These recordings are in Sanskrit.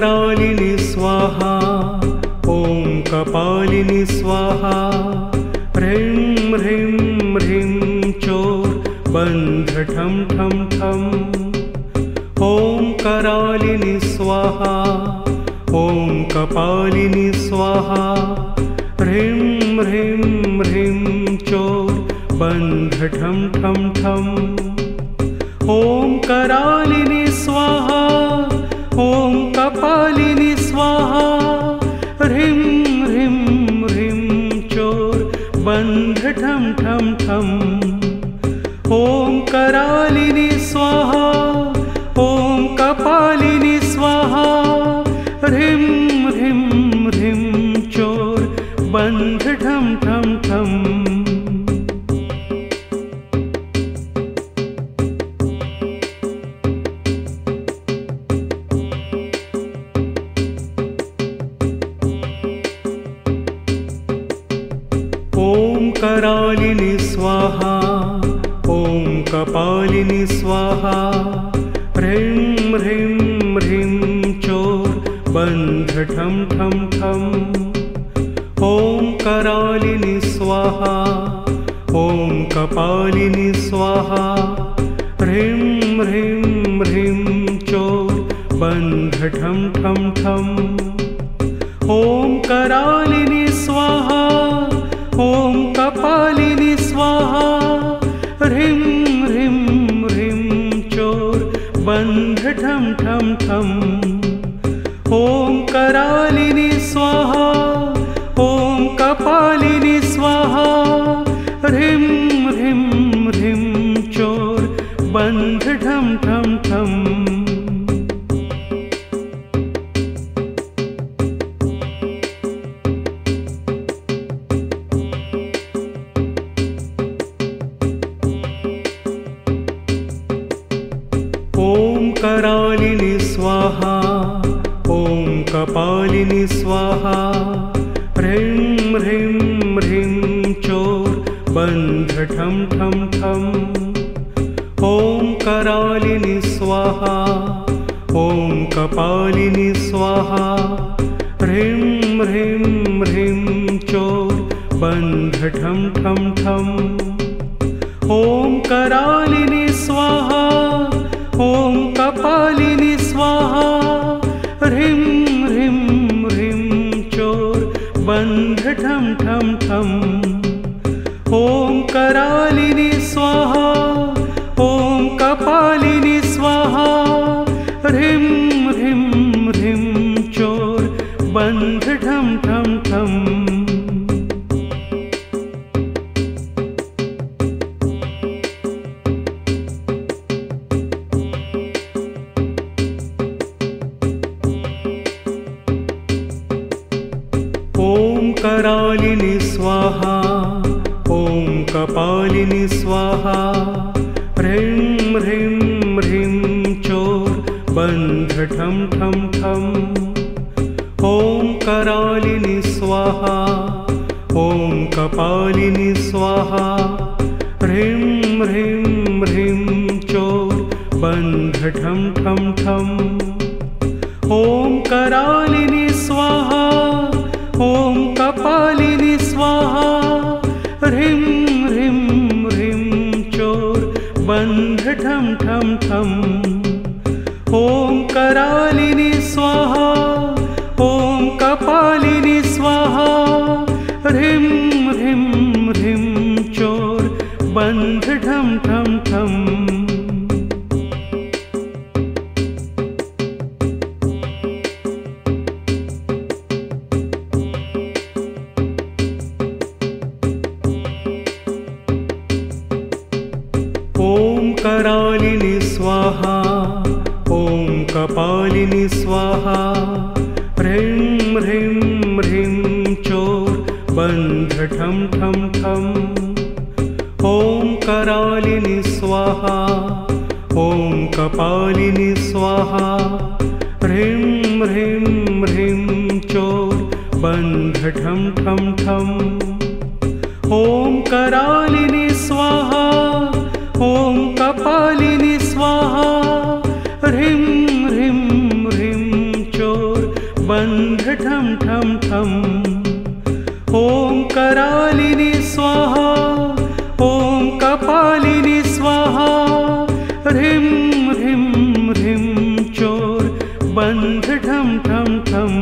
करालिनि स्वाहा ॐ कपालिनि स्वाहा ह्रीं ह्रीं ह्रीं चोर बन्ध ठं ठं ठम् ॐ करालिनि स्वाहा ॐ कपालिनि स्वाहा ह्रीं ह्रीं ह्रीं चोर बन्ध ठं ठं ठम् ॐ करालिनि स्वाहा ॐ कपालिनि स्वाहा ह्रीं ह्रीं ह्रीं चोर बन्ध ठं ठं ठम् ॐ करालिनि स्वाहा ॐ कपालिनि स्वाहा ह्रीं ह्रीं ह्रीं चोर बन्ध ठं ठं ठम् ॐ करालिनि स्वाहा ॐ कपालिनि स्वाहा ह्रीं ह्रीं ह्रीं चोर बन्ध ठं ठं ठम् ॐ करालिनि स्वाहा ॐ कपालिनि स्वाहा ह्रीं ह्रीं ह्रीं चोर बन्ध ठं ठं ठम् ॐ करालिनि स्वाहा ॐ कपालिनि स्वाहा ह्रीं ह्रीं ह्रीं चोर बन्ध ठं ठं ठम् ॐ करालिनि स्वाहा ॐ कपालिनि स्वाहा ह्रीं ह्रीं ह्रीं चोर बन्ध ठं ठं ठम् ॐ करालिनि स्वाहा ॐ कपालिनि स्वाहा ह्रीं ह्रीं ह्रीं चोर बन्ध ठं ठं ठम् ॐ करालिनि स्वाहा ॐ कपालिनि स्वाहा ह्रीं ह्रीं ह्रीं चोर बन्ध ठं ठं ठम् ॐ करालिनि स्वाहा ॐ कपालिनि स्वाहा ह्रीं ह्रीं ह्रीं चोर बन्ध ठं ठं ठम् ॐ करालिनि स्वाहा ॐ कपालिनि स्वाहा ह्रीं ह्रीं ह्रीं चोर बन्ध ठं ठं ठम् ॐ करालिनि स्वाहा ॐ कपालिनि स्वाहा ह्रीं ह्रीं ह्रीं चोर बन्ध ठं ठं ठम् ॐ करालिनि स्वाहा ॐ कपालिनि स्वाहा ह्रीं ह्रीं ह्रीं चोर बन्ध ठं ठं ठम् ॐ करालिनि स्वाहा ॐ कपालिनि स्वाहा ह्रीं ह्रीं ह्रीं चोर बन्ध ठं ठं ठम् ॐ करालिनि स्वाहा ॐ कपालिनि स्वाहा ह्रीं ह्रीं ह्रीं चोर बन्ध ठं ठं ठम् ॐ करालिनि स्वाहा ॐ कपालिनि स्वाहा ह्रीं ह्रीं ह्रीं चोर बन्ध ठं ठं ठम् ॐ करालिनि स्वाहा ॐ कपालिनि स्वाहा ह्रीं ह्रीं ह्रीं चोर बन्ध ठं ठं ठम् ॐ करालिनि स्वाहा ॐ कपालिनि स्वाहा ह्रीं ह्रीं ह्रीं चोर ठम ठम ठम। ॐ करालिनि स्वाहा ॐ कपालिनि स्वाहा। ह्रीं ह्रीं ह्रीं चोर बन्ध ठम ठम ठम।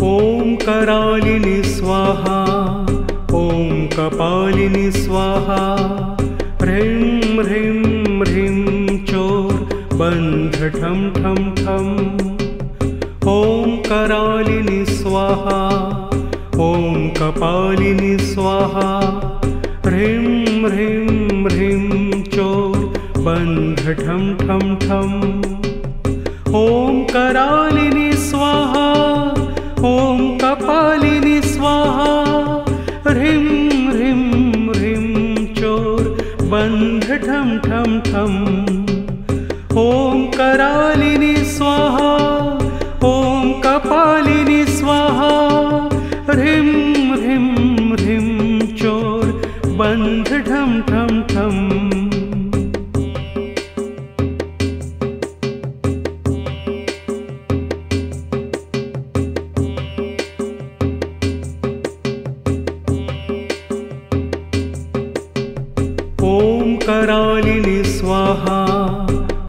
ॐ करालिनि स्वाहा ॐ कपालिनि स्वाहा। ह्रीं ह्रीं ह्रीं चोर बन्ध ठम ठम ठम। ॐ करालिनि स्वाहा ॐ कपालिनि स्वाहा। ह्रीं ह्रीं ह्रीं चोर बन्ध ठम ठम ठम। ॐ करालिनि स्वाहा ॐ कपालिनि स्वाहा। ह्रीं ह्रीं ह्रीं चोर बन्ध ठम ठम ठम। ॐ करालिनि स्वाहा ॐ कपालिनि स्वाहा। ह्रीं ह्रीं ह्रीं चोर बन्ध ठम ठम ठम। ॐ करालिनि स्वाहा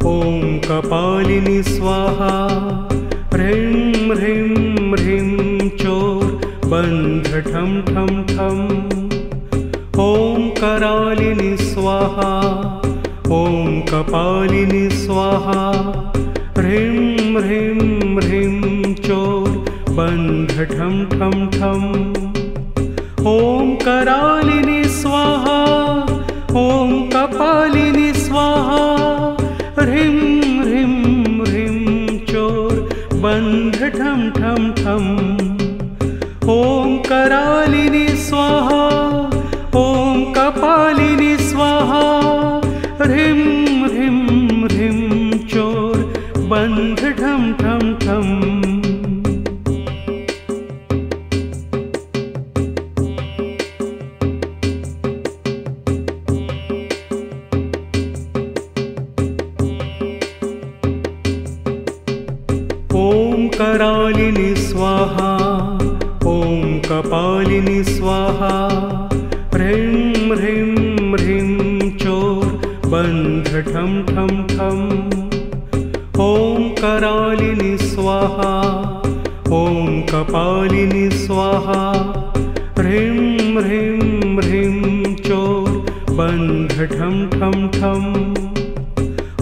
ॐ कपालिनि स्वाहा। ह्रीं ह्रीं ह्रीं चोर बन्ध ठम ठम ठम। ॐ करालिनि स्वाहा ॐ कपालिनि स्वाहा। ह्रीं ह्रीं ह्रीं चोर बन्ध ठम ठम ठम। ॐ करालिनि स्वाहा ॐ कपालिनि स्वाहा। ह्रीं ह्रीं ह्रीं चोर बन्ध ठम ठम ठम। ॐ करालिनि स्वाहा ॐ कपालिनि स्वाहा। ह्रीं ह्रीं ह्रीं चोर बन्ध ठम ठम ठम। ॐ करालिनि स्वाहा ॐ कपालिनि स्वाहा। ह्रीं ह्रीं ह्रीं चोर बन्ध ठम ठम ठम। ॐ करालिनि स्वाहा ॐ कपालिनि स्वाहा। ह्रीं ह्रीं ह्रीं चोर बन्ध ठम ठम ठम।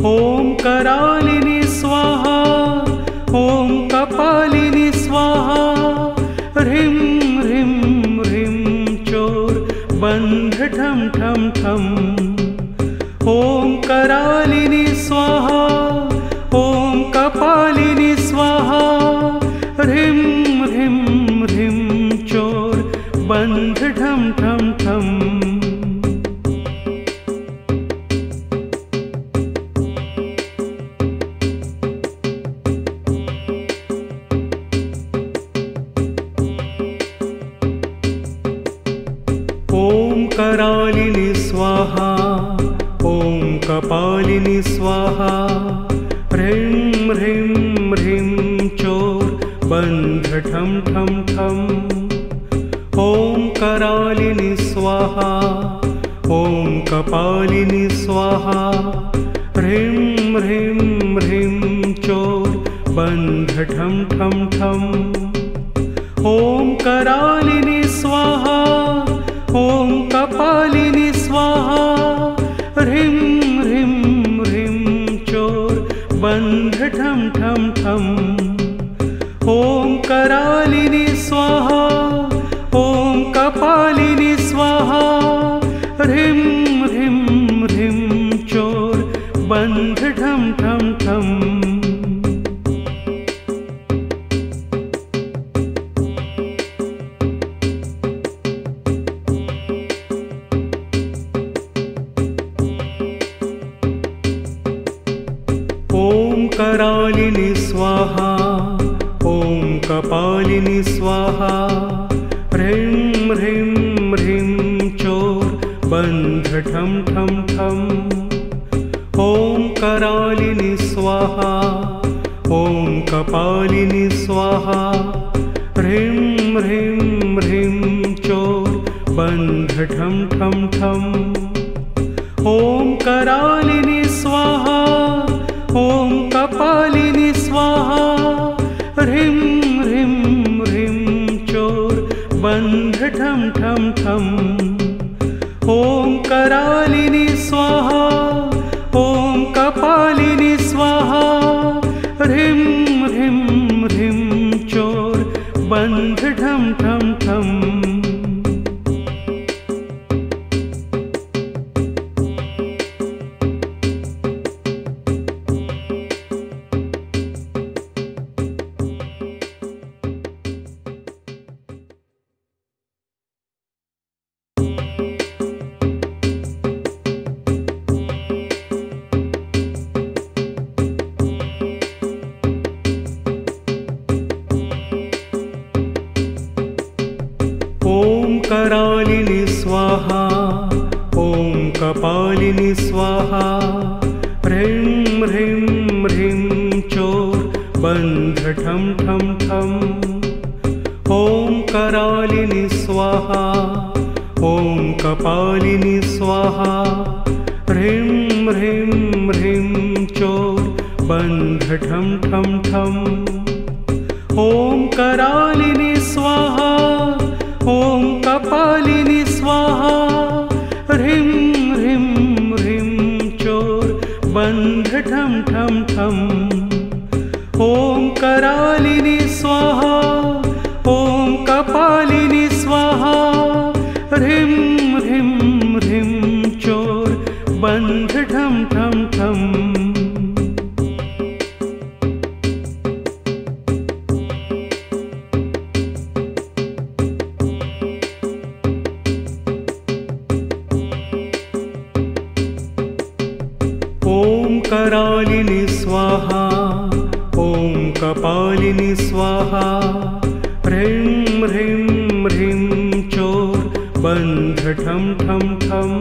ॐ करालिनि स्वाहा ॐ कपालिनि स्वाहा। ह्रीं ह्रीं ह्रीं चोर बन्ध ठम ठम ठम। ॐ करालिनि स्वाहा ॐ कपालिनि स्वाहा। ह्रीं ह्रीं ह्रीं चोर बन्ध ठम ठम ठम। ॐ करालिनि स्वाहा ॐ कपालिनि स्वाहा। ह्रीं ह्रीं ह्रीं चोर बन्ध ठम ठम ठम। ॐ करालिनि स्वाहा ॐ कपालिनि स्वाहा। ह्रीं ह्रीं ह्रीं चोर बन्ध ठम ठम ठम। ॐ करालिनि स्वाहा ॐ कपालिनि स्वाहा। ह्रीं ह्रीं ह्रीं चोर बन्ध ठम ठम ठम। ॐ करालिनि स्वाहा ॐ कपालिनि स्वाहा। ह्रीं ह्रीं ह्रीं चोर बन्ध ठम ठम ठम। ॐ करालिनि स्वाहा ॐ कपालिनि स्वाहा। ठं ठं ठं। ॐ करालिनि स्वाहा ॐ कपालिनि स्वाहा। ह्रीं ह्रीं ह्रीं चोर बन्ध ठं ठं ठं। ॐ करालिनि स्वाहा ॐ कपालिनि स्वाहा। ह्रीं ह्रीं ह्रीं चोर बन्ध ठं ठं ठं। ॐ करालिनि स्वाहा ॐ कपालिनि स्वाहा। ह्रीं ह्रीं ह्रीं चोर बन्ध ठं ठं ठं। ॐ करालिनि स्वाहा ॐ कपालिनि स्वाहा। ह्रीं ह्रीं ह्रीं चोर बन्ध ठं ठं ठं। ॐ करालिनि स्वाहा ॐ कपालिनि स्वाहा। ह्रीं ह्रीं ह्रीं चोर बन्ध ठं ठं ठं। ॐ करालिनि स्वाहा ॐ कपालिनि स्वाहा। ह्रीं ह्रीं ह्रीं चोर बन्ध ठं ठं ठं। ॐ करालिनि स्वाहा ॐ कपालिनि स्वाहा। ह्रीं ह्रीं ह्रीं चोर बन्ध ठं ठं ठं। ॐ करालिनि स्वाहा ॐ कपालिनि स्वाहा। ह्रीं ह्रीं ह्रीं चोर बन्ध ठं ठं ठं।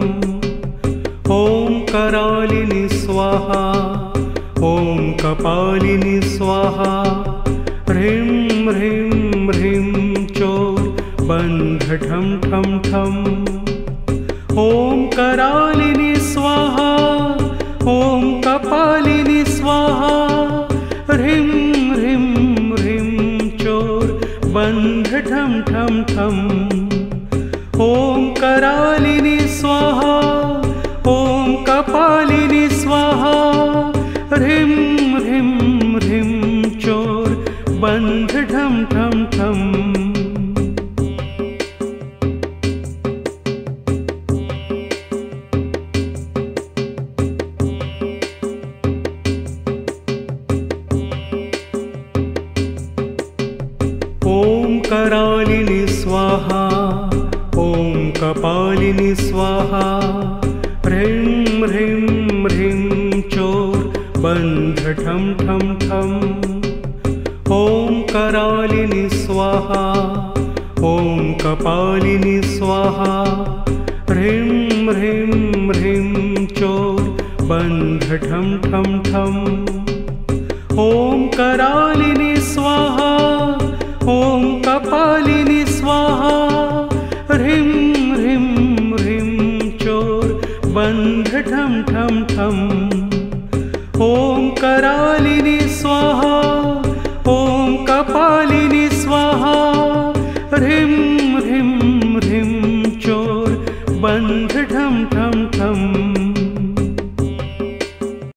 ॐ करालिनि स्वाहा ॐ कपालिनि स्वाहा। ह्रीं ह्रीं ह्रीं चोर बन्ध ठं ठं ठं। ॐ करालिनि स्वाहा ॐ कपालिनि स्वाहा। ह्रीं ह्रीं ह्रीं चोर बन्ध ठं ठं ठं। ॐ करालिनि स्वाहा ॐ कपालिनि स्वाहा। ह्रीं ह्रीं ह्रीं चोर बन्ध ठं ठं ठं। ॐ करालिनि स्वाहा ॐ कपालिनि स्वाहा। ह्रीं ह्रीं ह्रीं चोर बन्ध ठं ठं ठं। ॐ करालिनि स्वाहा ॐ कपालिनि स्वाहा। ह्रीं ह्रीं ह्रीं चोर बन्ध ठं ठं ठं। ॐ करालिनि स्वाहा ॐ कपालिनि स्वाहा। ह्रीं ह्रीं ह्रीं चोर बन्ध ठं ठं ठं। ॐ करालिनि स्वाहा ॐ कपालिनि स्वाहा। ह्रीं ह्रीं ह्रीं चोर बन्ध ठं ठं ठं।